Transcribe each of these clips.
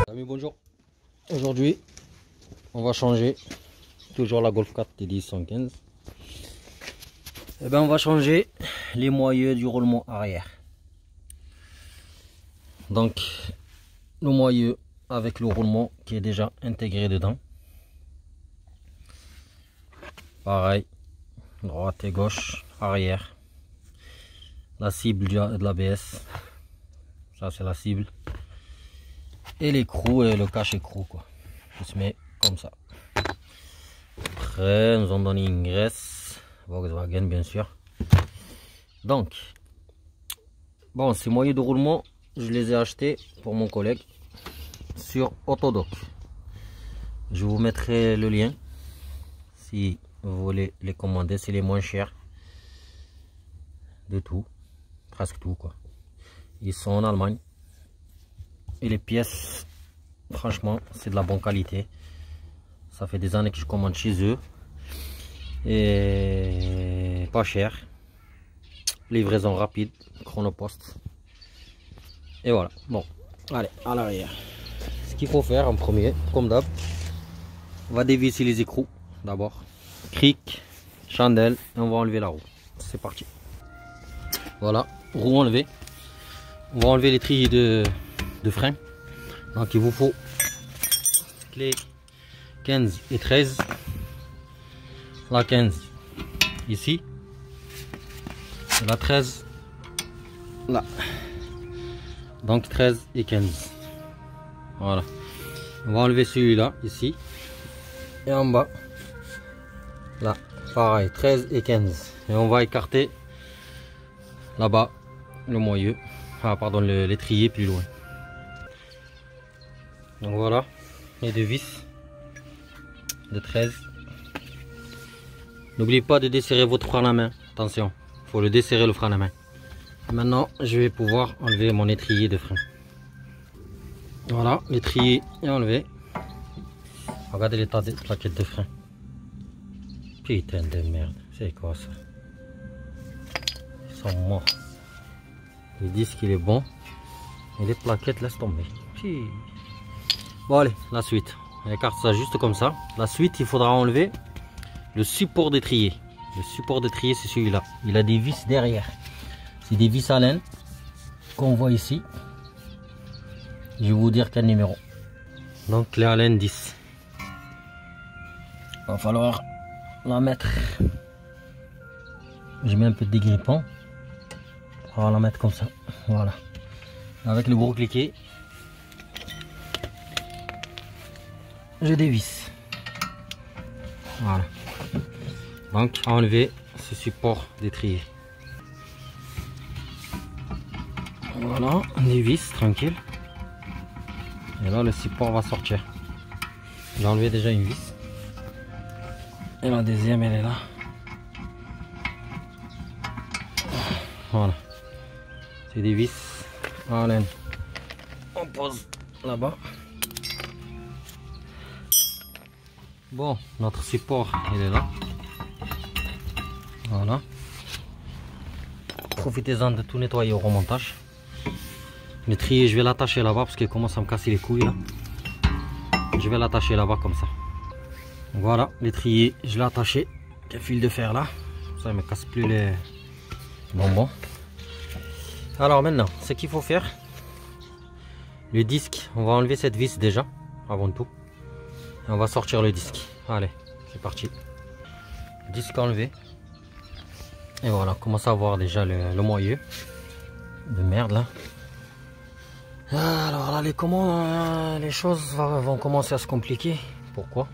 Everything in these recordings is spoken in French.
Amis, bonjour. Aujourd'hui, on va changer toujours la Golf 4 TD115. Et ben, on va changer les moyeux du roulement arrière. Donc, le moyeu avec le roulement qui est déjà intégré dedans. Pareil, droite et gauche, arrière. La cible de l'ABS, ça c'est la cible. Et l'écrou et le cache-écrou, quoi. Je se met comme ça. Après, nous avons donné une graisse Volkswagen, bien sûr. Donc, bon, ces moyeux de roulement, je les ai achetés pour mon collègue sur Autodoc. Je vous mettrai le lien si vous voulez les commander. C'est les moins chers de tout, presque tout, quoi. Ils sont en Allemagne. Et les pièces, franchement, c'est de la bonne qualité. Ça fait des années que je commande chez eux. Et pas cher. Livraison rapide, chronopost. Et voilà. Bon, allez, à l'arrière. Ce qu'il faut faire en premier, comme d'hab, on va dévisser les écrous d'abord. Cric, chandelle, et on va enlever la roue. C'est parti. Voilà, roue enlevée. On va enlever les trilles de frein. Donc il vous faut clé 15 et 13. La 15 ici. Et la 13 là. Donc 13 et 15. Voilà. On va enlever celui-là ici. Et en bas. Là. Pareil, 13 et 15. Et on va écarter là-bas le moyeu. Ah pardon, l'étrier plus loin. Donc voilà, les deux vis de 13. N'oubliez pas de desserrer votre frein à la main. Attention, il faut le desserrer le frein à la main. Maintenant, je vais pouvoir enlever mon étrier de frein. Voilà, l'étrier est enlevé. Regardez l'état des plaquettes de frein. Putain de merde, c'est quoi ça? Ils sont morts. Le disque il est bon. Et les plaquettes laissent tomber. Bon allez, la suite. On écarte ça juste comme ça. La suite, il faudra enlever le support d'étrier. Le support d'étrier, c'est celui-là. Il a des vis derrière. C'est des vis à laine qu'on voit ici. Je vais vous dire quel numéro. Donc les Allen 10. Il va falloir la mettre. Je mets un peu de dégrippant. On va la mettre comme ça. Voilà. Avec le gros cliquet. Je dévisse. Voilà. Donc enlever ce support d'étrier. Voilà, on dévisse tranquille. Et là le support va sortir. J'ai enlevé déjà une vis. Et la deuxième elle est là. Voilà. C'est des vis en laine. On pose là-bas. Bon, notre support il est là. Voilà. Profitez-en de tout nettoyer au remontage. L'étrier, je vais l'attacher là-bas parce qu'il commence à me casser les couilles là. Je vais l'attacher là-bas comme ça. Voilà, l'étrier, je l'ai attaché. Il y a un fil de fer là. Ça ne me casse plus les bonbons. Alors maintenant, ce qu'il faut faire, le disque, on va enlever cette vis déjà, avant tout. Et on va sortir le disque. Allez, c'est parti. Disque enlevé. Et voilà, on commence à voir déjà le moyeu de merde là. Alors là, les choses vont commencer à se compliquer. Pourquoi?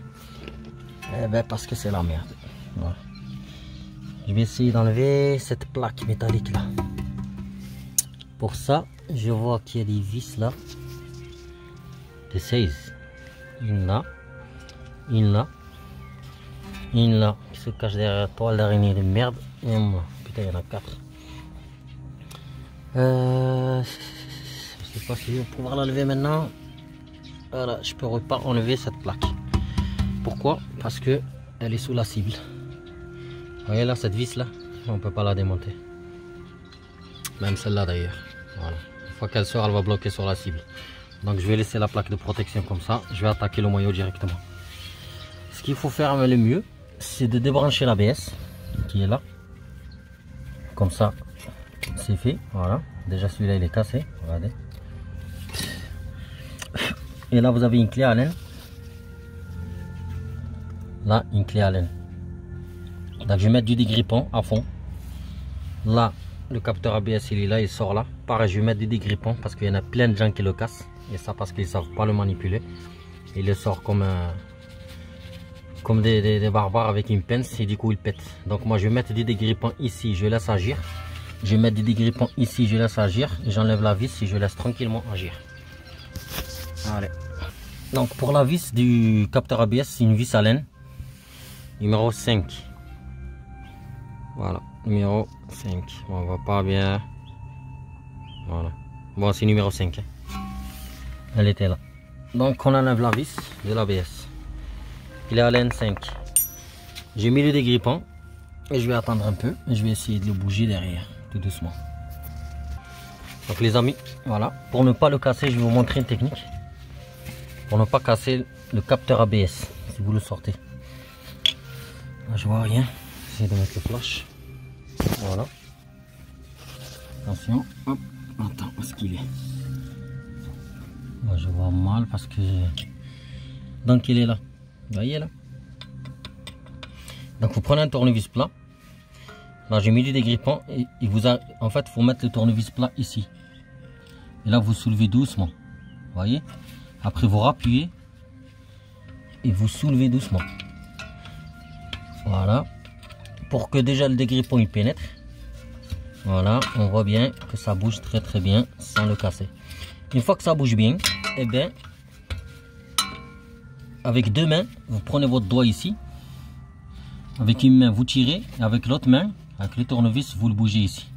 Eh ben parce que c'est la merde. Voilà. Je vais essayer d'enlever cette plaque métallique là. Pour ça, je vois qu'il y a des vis là. De 16. Une là. Une là. Une là. Qui se cache derrière la toile d'araignée de merde. Et moi. Putain, il y en a 4. pas si je vais pouvoir l'enlever maintenant. Voilà, je peux pas enlever cette plaque. Pourquoi? Parce que elle est sous la cible. Vous voyez là, cette vis là, on ne peut pas la démonter. Même celle-là d'ailleurs. Voilà. Une fois qu'elle sort, elle va bloquer sur la cible. Donc je vais laisser la plaque de protection comme ça. Je vais attaquer le moyeu directement. Ce qu'il faut faire le mieux, c'est de débrancher l'ABS qui est là. Comme ça, c'est fait. Voilà. Déjà celui-là il est cassé. Regardez. Et là vous avez une clé Allen. Là une clé Allen. Donc je vais mettre du dégrippant à fond. Là le capteur ABS il est là, il sort là. Pareil, je vais mettre du dégrippant parce qu'il y en a plein de gens qui le cassent. Et ça parce qu'ils ne savent pas le manipuler. Il le sort comme des barbares avec une pince et du coup il pète. Donc moi je vais mettre du dégrippant ici, je laisse agir. Je vais mettre du dégrippant ici, je laisse agir. J'enlève la vis et je laisse tranquillement agir. Allez. Donc pour la vis du capteur ABS, c'est une vis Allen numéro 5. Voilà, numéro 5. Bon, on voit pas bien. Voilà. Bon, c'est numéro 5. Elle était là. Donc on enlève la vis de l'ABS. Il est Allen 5. J'ai mis le dégrippant et je vais attendre un peu. Et je vais essayer de le bouger derrière, tout doucement. Donc les amis, voilà. Pour ne pas le casser, je vais vous montrer une technique. Pour ne pas casser le capteur ABS, si vous le sortez. Là, je vois rien. J'essaie de mettre le flash. Voilà. Attention. Hop. Attends, où est-ce qu'il est? Moi, je vois mal parce que... Donc il est là. Vous voyez là? Donc vous prenez un tournevis plat. Là j'ai mis du dégrippant et il vous a... En fait il faut mettre le tournevis plat ici. Et là vous soulevez doucement. Vous voyez? Après vous rappuyez et vous soulevez doucement. Voilà. Pour que déjà le dégrippant il pénètre. Voilà, on voit bien que ça bouge très bien sans le casser. Une fois que ça bouge bien, et bien avec deux mains, vous prenez votre doigt ici. Avec une main vous tirez et avec l'autre main, avec le tournevis, vous le bougez ici.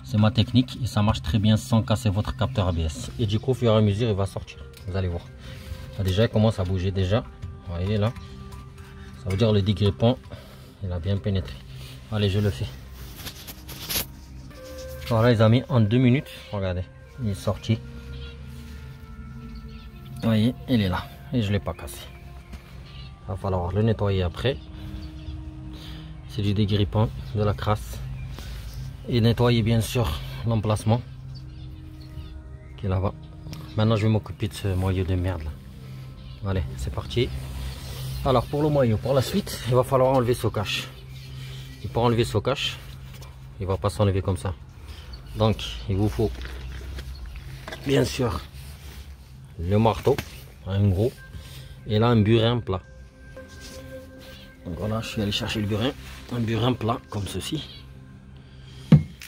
C'est ma technique et ça marche très bien sans casser votre capteur ABS. Et du coup, au fur et à mesure, il va sortir. Vous allez voir. Là, déjà, il commence à bouger déjà. Vous voyez là. Ça veut dire le dégrippant, il a bien pénétré. Allez, je le fais. Voilà les amis, en 2 minutes, regardez, il est sorti. Vous voyez, il est là. Et je ne l'ai pas cassé. Il va falloir le nettoyer après. C'est du dégrippant, de la crasse. Et nettoyer bien sûr l'emplacement qui est là-bas. Maintenant je vais m'occuper de ce moyeu de merde là. Allez, c'est parti. Alors pour le moyeu, pour la suite, il va falloir enlever ce cache. Et pour enlever ce cache, il ne va pas s'enlever comme ça. Donc il vous faut bien sûr le marteau, un gros, et là un burin plat. Donc voilà, je suis allé chercher le burin, un burin plat comme ceci.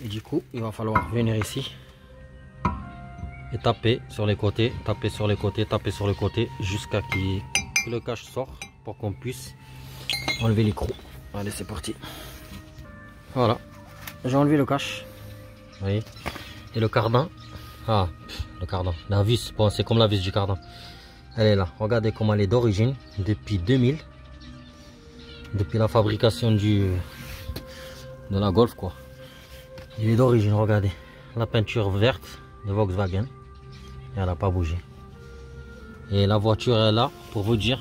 Et du coup, il va falloir venir ici et taper sur les côtés, taper sur les côtés, taper sur les côtés jusqu'à ce que le cache sorte pour qu'on puisse enlever l'écrou. Allez, c'est parti. Voilà, j'ai enlevé le cache. Vous voyez. Et le cardan, ah, le cardan, la vis, bon, c'est comme la vis du cardan. Elle est là. Regardez comment elle est d'origine depuis 2000. Depuis la fabrication de la Golf quoi. Il est d'origine, regardez. La peinture verte de Volkswagen. Et elle n'a pas bougé. Et la voiture est là pour vous dire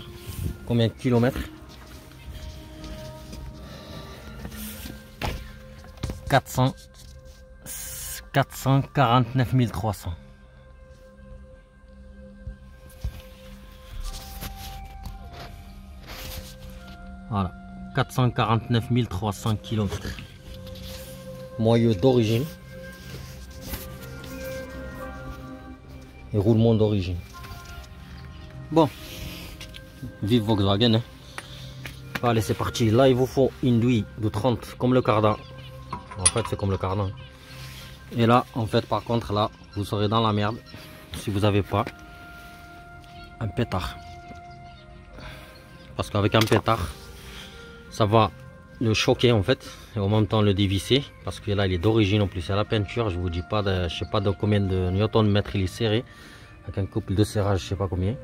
combien de kilomètres. 449 300. Voilà, 449 300 km. Moyeu d'origine et roulement d'origine. Bon, vive Volkswagen. Hein. Allez, c'est parti. Là, il vous faut une douille de 30 comme le cardan. En fait, c'est comme le cardan. Et là, en fait, par contre, là, vous serez dans la merde si vous n'avez pas un pétard. Parce qu'avec un pétard, ça va le choquer en fait et en même temps le dévisser parce que là il est d'origine en plus à la peinture. Je vous dis pas de, je sais pas de combien de newton mètres il est serré avec un couple de serrage, je sais pas combien.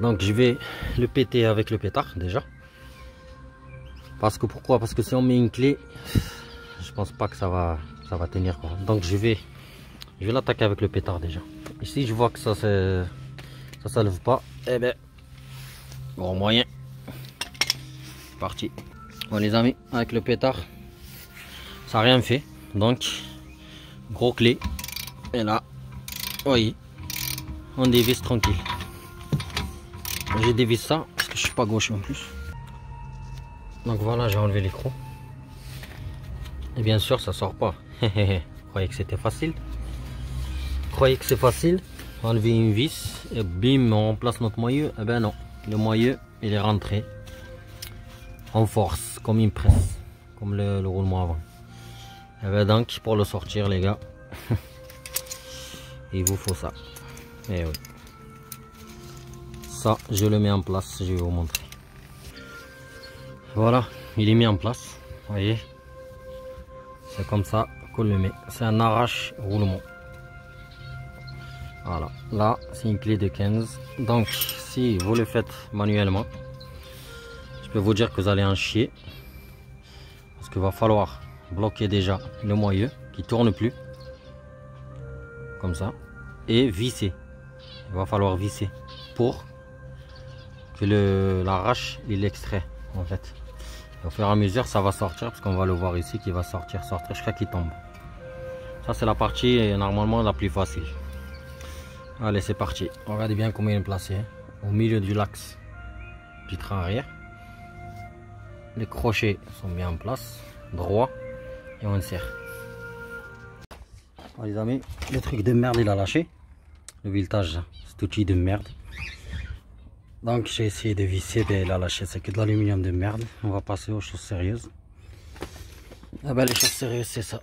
Donc je vais le péter avec le pétard déjà. Parce que pourquoi? Parce que si on met une clé, je pense pas que ça va tenir quoi. Donc je vais l'attaquer avec le pétard déjà. Ici je vois que ça lève pas. Eh ben bon moyen. Parti. Bon les amis, avec le pétard, ça n'a rien fait. Donc gros clé. Et là, voyez, on dévisse tranquille. J'ai dévissé ça parce que je suis pas gaucher en plus. Donc voilà, j'ai enlevé l'écrou. Et bien sûr, ça sort pas. Vous croyez que c'était facile? Vous croyez que c'est facile? Enlever une vis et bim, on remplace notre moyeu. Eh ben non, le moyeu il est rentré en force, comme une presse, comme le roulement avant. Et ben donc, pour le sortir, les gars, il vous faut ça. Et oui. Ça, je le mets en place, je vais vous montrer. Voilà, il est mis en place. Vous voyez, c'est comme ça qu'on le met. C'est un arrache roulement. Voilà, là, c'est une clé de 15. Donc, si vous le faites manuellement, je peux vous dire que vous allez en chier. Parce qu'il va falloir bloquer déjà le moyeu qui tourne plus. Comme ça. Et visser. Il va falloir visser pour que l'arrache il extrait en fait. Et au fur et à mesure ça va sortir parce qu'on va le voir ici qui va sortir jusqu'à qu'il tombe. Ça c'est la partie normalement la plus facile. Allez c'est parti. Regardez bien comment il est placé. Au milieu du l'axe du train arrière. Les crochets sont bien en place. Droit. Et on insère. Bon, les amis, le truc de merde il a lâché. Le viltage, cet outil de merde. Donc j'ai essayé de visser, ben il a lâché, c'est que de l'aluminium de merde. On va passer aux choses sérieuses. Ah ben les choses sérieuses c'est ça.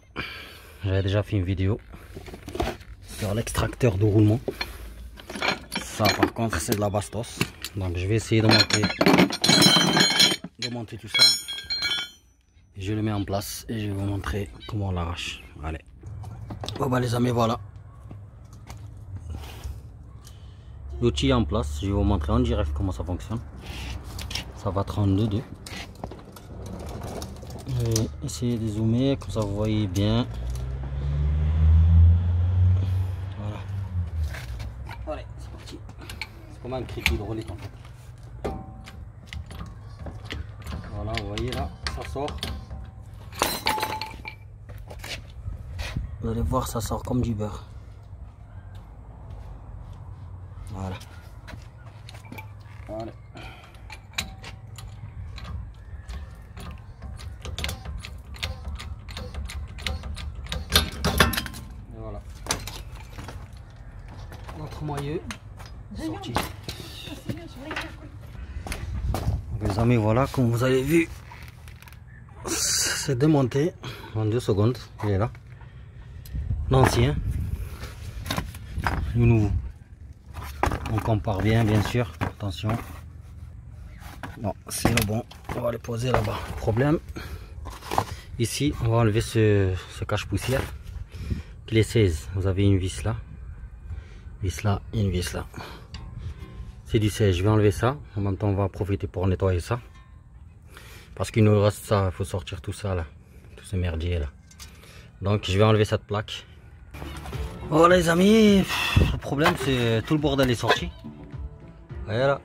J'avais déjà fait une vidéo sur l'extracteur de roulement. Ça par contre c'est de la bastos. Donc je vais essayer de monter tout ça. Et je le mets en place et je vais vous montrer comment on l'arrache. Allez. Bon bah les amis voilà. L'outil est en place, je vais vous montrer en direct comment ça fonctionne. Ça va 32,2. Je vais essayer de zoomer, comme ça vous voyez bien. Voilà. Allez, c'est parti. C'est comme un cric hydraulique en fait. Voilà, vous voyez là, ça sort. Vous allez voir, ça sort comme du beurre. Voilà. Voilà. Et voilà. Notre moyeu est sorti. Les amis, voilà, comme vous avez vu, c'est démonté en 2 secondes. Il est là. L'ancien, le nouveau. On compare bien sûr, attention. Non, c'est le bon, on va le poser là-bas. Problème, ici on va enlever ce cache-poussière. Clé 16, vous avez une vis là et une vis là. C'est du 16, je vais enlever ça. En même temps on va profiter pour nettoyer ça. Parce qu'il nous reste ça, il faut sortir tout ça là. Tout ce merdier là. Donc je vais enlever cette plaque. Voilà les amis, le problème c'est tout le bordel est sorti. Voilà,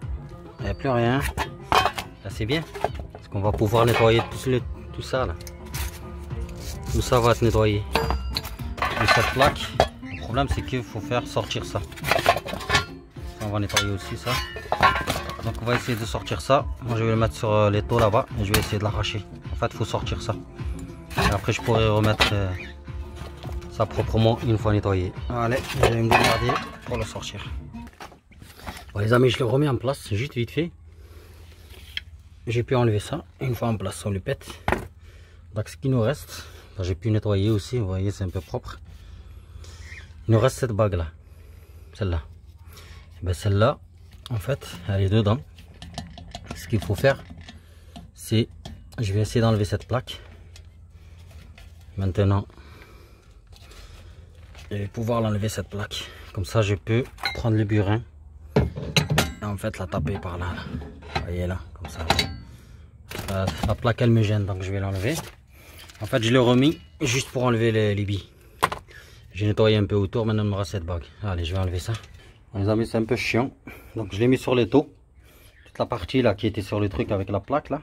il n'y a plus rien. Là c'est bien, parce qu'on va pouvoir nettoyer tout ça là. Tout ça va être nettoyé. Et cette plaque, le problème c'est qu'il faut faire sortir ça. On va nettoyer aussi ça. Donc on va essayer de sortir ça. Moi je vais le mettre sur les taux là-bas et je vais essayer de l'arracher. En fait il faut sortir ça. Et après je pourrai remettre ça proprement une fois nettoyé. Allez, je vais me démerder pour le sortir. Bon, les amis, je le remets en place juste vite fait. J'ai pu enlever ça. Une fois en place, on le pète. Donc ce qui nous reste, j'ai pu nettoyer aussi, vous voyez c'est un peu propre. Il nous reste cette bague là, celle-là. Ben, celle-là, en fait, elle est dedans. Ce qu'il faut faire, c'est, je vais essayer d'enlever cette plaque. Maintenant, je vais pouvoir l'enlever cette plaque. Comme ça, je peux prendre le burin Et en fait la taper par là, là. Vous voyez là, comme ça. La plaque elle me gêne, donc je vais l'enlever. En fait je l'ai remis juste pour enlever les billes. J'ai nettoyé un peu autour, maintenant il me reste cette bague. Allez, je vais enlever ça. Les amis, c'est un peu chiant. Donc je l'ai mis sur les taux. Toute la partie là qui était sur le truc avec la plaque là.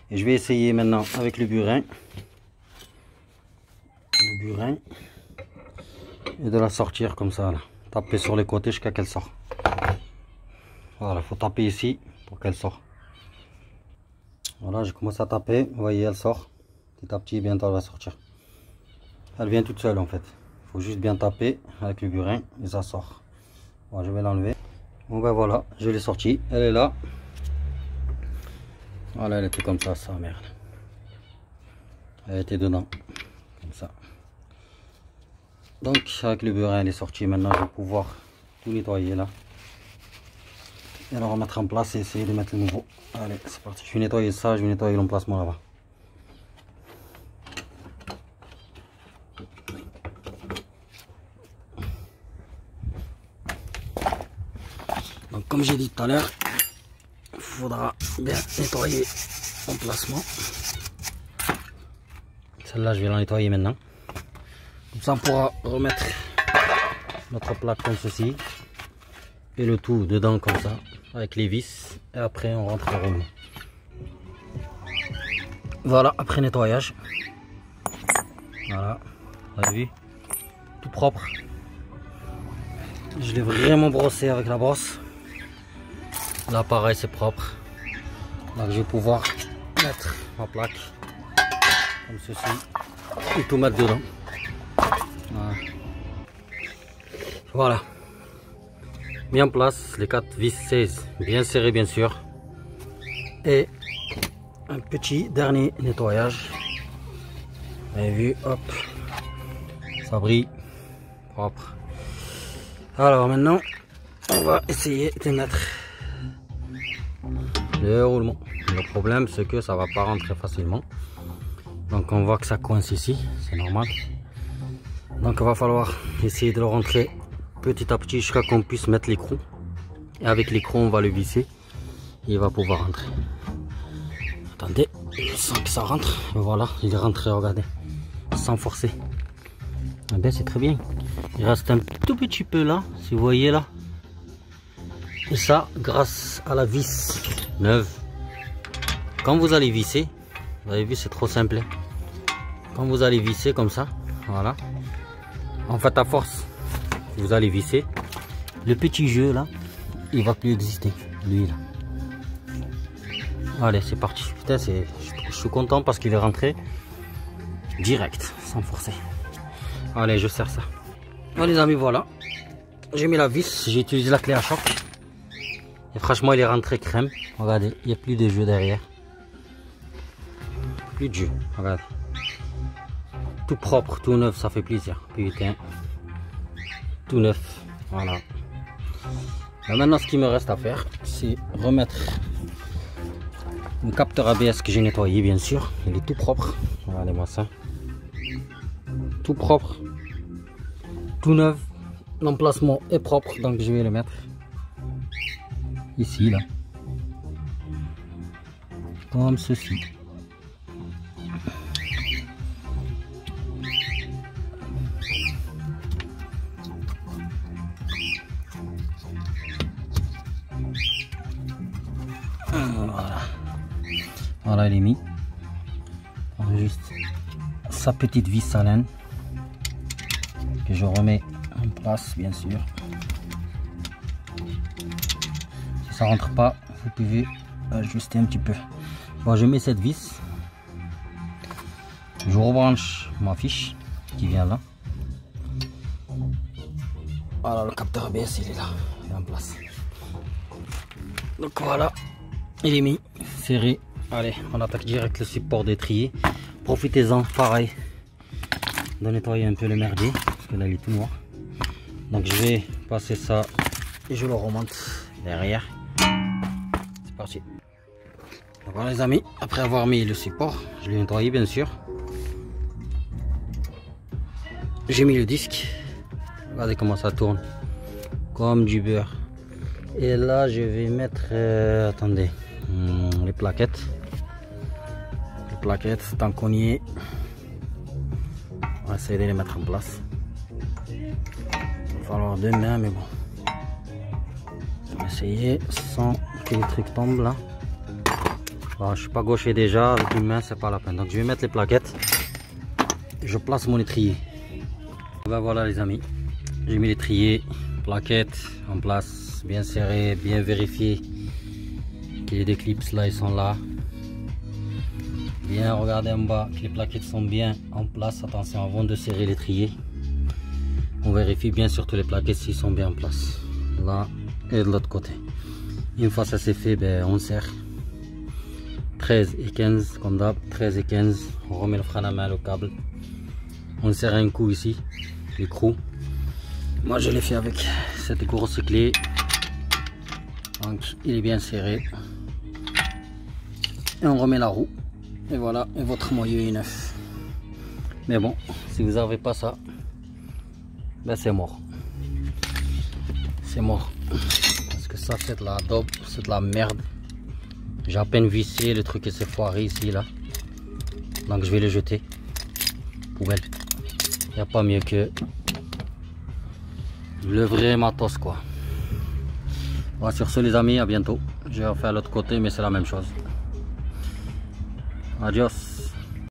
Et je vais essayer maintenant avec le burin. Le burin. Et de la sortir comme ça là. Taper sur les côtés jusqu'à qu'elle sorte. Voilà, il faut taper ici pour qu'elle sorte. Voilà, je commence à taper. Vous voyez, elle sort. Petit à petit, bientôt elle va sortir. Elle vient toute seule en fait. Il faut juste bien taper avec le burin et ça sort. Bon, je vais l'enlever. Bon ben voilà, je l'ai sortie. Elle est là. Voilà, elle était comme ça, sa merde. Elle était dedans. Comme ça. Donc avec le burin elle est sortie. Maintenant je vais pouvoir tout nettoyer là. Et le remettre en place et essayer de mettre le nouveau. Allez, c'est parti. Je vais nettoyer ça, je vais nettoyer l'emplacement là-bas. Donc comme j'ai dit tout à l'heure, il faudra bien nettoyer l'emplacement. Celle-là je vais la nettoyer maintenant. Comme ça on pourra remettre notre plaque comme ceci. Et le tout dedans comme ça, avec les vis. Et après on rentre le roulement. Voilà, après nettoyage. Voilà, vous avez vu, tout propre. Je l'ai vraiment brossé avec la brosse. Là pareil, c'est propre. Donc je vais pouvoir mettre ma plaque comme ceci et tout mettre dedans. Voilà. Mis en place les 4 vis 16, bien serrées bien sûr. Et un petit dernier nettoyage. Vous avez vu, hop, ça brille, propre. Alors maintenant, on va essayer de mettre le roulement. Le problème c'est que ça va pas rentrer facilement. Donc on voit que ça coince ici, c'est normal. Donc il va falloir essayer de le rentrer petit à petit jusqu'à qu'on puisse mettre l'écrou. Et avec l'écrou on va le visser. Et il va pouvoir rentrer. Attendez, je sens que ça rentre. Et voilà, il est rentré, regardez. Sans forcer. Eh bien c'est très bien. Il reste un tout petit peu là, si vous voyez là. Et ça grâce à la vis neuve. Quand vous allez visser, vous avez vu c'est trop simple. Quand vous allez visser comme ça, voilà. En fait à force, vous allez visser. Le petit jeu là, il va plus exister. Lui là. Allez c'est parti. Putain, je suis content parce qu'il est rentré direct, sans forcer. Allez, je serre ça. Bon les amis, voilà. J'ai mis la vis, j'ai utilisé la clé à choc. Et franchement, il est rentré crème. Regardez, il n'y a plus de jeu derrière. Plus de jeu, regardez. Tout propre, tout neuf, ça fait plaisir. Putain. Tout neuf, voilà. Et maintenant, ce qu'il me reste à faire, c'est remettre le capteur ABS que j'ai nettoyé, bien sûr. Il est tout propre. Regardez-moi ça. Tout propre, tout neuf. L'emplacement est propre, donc je vais le mettre ici là, comme ceci. Voilà, voilà, il est mis. Juste sa petite vis à laine que je remets en place, bien sûr. Si ça rentre pas, vous pouvez ajuster un petit peu. Bon, je mets cette vis, je rebranche ma fiche qui vient là. Voilà, le capteur ABS il est là, il est en place. Donc voilà, il est mis, serré. Allez, on attaque direct le support d'étrier. Profitez-en, pareil, de nettoyer un peu le merdier, parce que là il est tout noir. Donc je vais passer ça et je le remonte derrière. C'est parti. Donc voilà les amis, après avoir mis le support, je l'ai nettoyé bien sûr. J'ai mis le disque. Regardez comment ça tourne, comme du beurre. Et là je vais mettre, attendez, les plaquettes. Les plaquettes, tant qu'on y est, on va essayer de les mettre en place. Il va falloir 2 mains, mais bon. On va essayer sans que les trucs tombent là. Bon, je suis pas gaucher déjà, avec une main c'est pas la peine. Donc je vais mettre les plaquettes. Je place mon étrier. Ben voilà les amis, j'ai mis l'étrier, plaquettes en place, bien serré, bien vérifié que les clips là ils sont là. Bien regarder en bas que les plaquettes sont bien en place. Attention avant de serrer l'étrier, on vérifie bien surtout les plaquettes s'ils sont bien en place. Là et de l'autre côté. Une fois ça c'est fait, ben, on serre 13 et 15 comme d'hab, 13 et 15. On remet le frein à main, le câble. On serre un coup ici, l'écrou. Moi je l'ai fait avec cette grosse clé. Donc il est bien serré. Et on remet la roue. Et voilà, et votre moyeu est neuf. Mais bon, si vous n'avez pas ça, ben c'est mort. C'est mort. Parce que ça c'est de la daube, c'est de la merde. J'ai à peine vissé, le truc s'est foiré ici là. Donc je vais le jeter. Poubelle. Il n'y a pas mieux que le vrai matos quoi. Voilà, sur ce les amis, à bientôt. Je vais refaire l'autre côté mais c'est la même chose. Adios.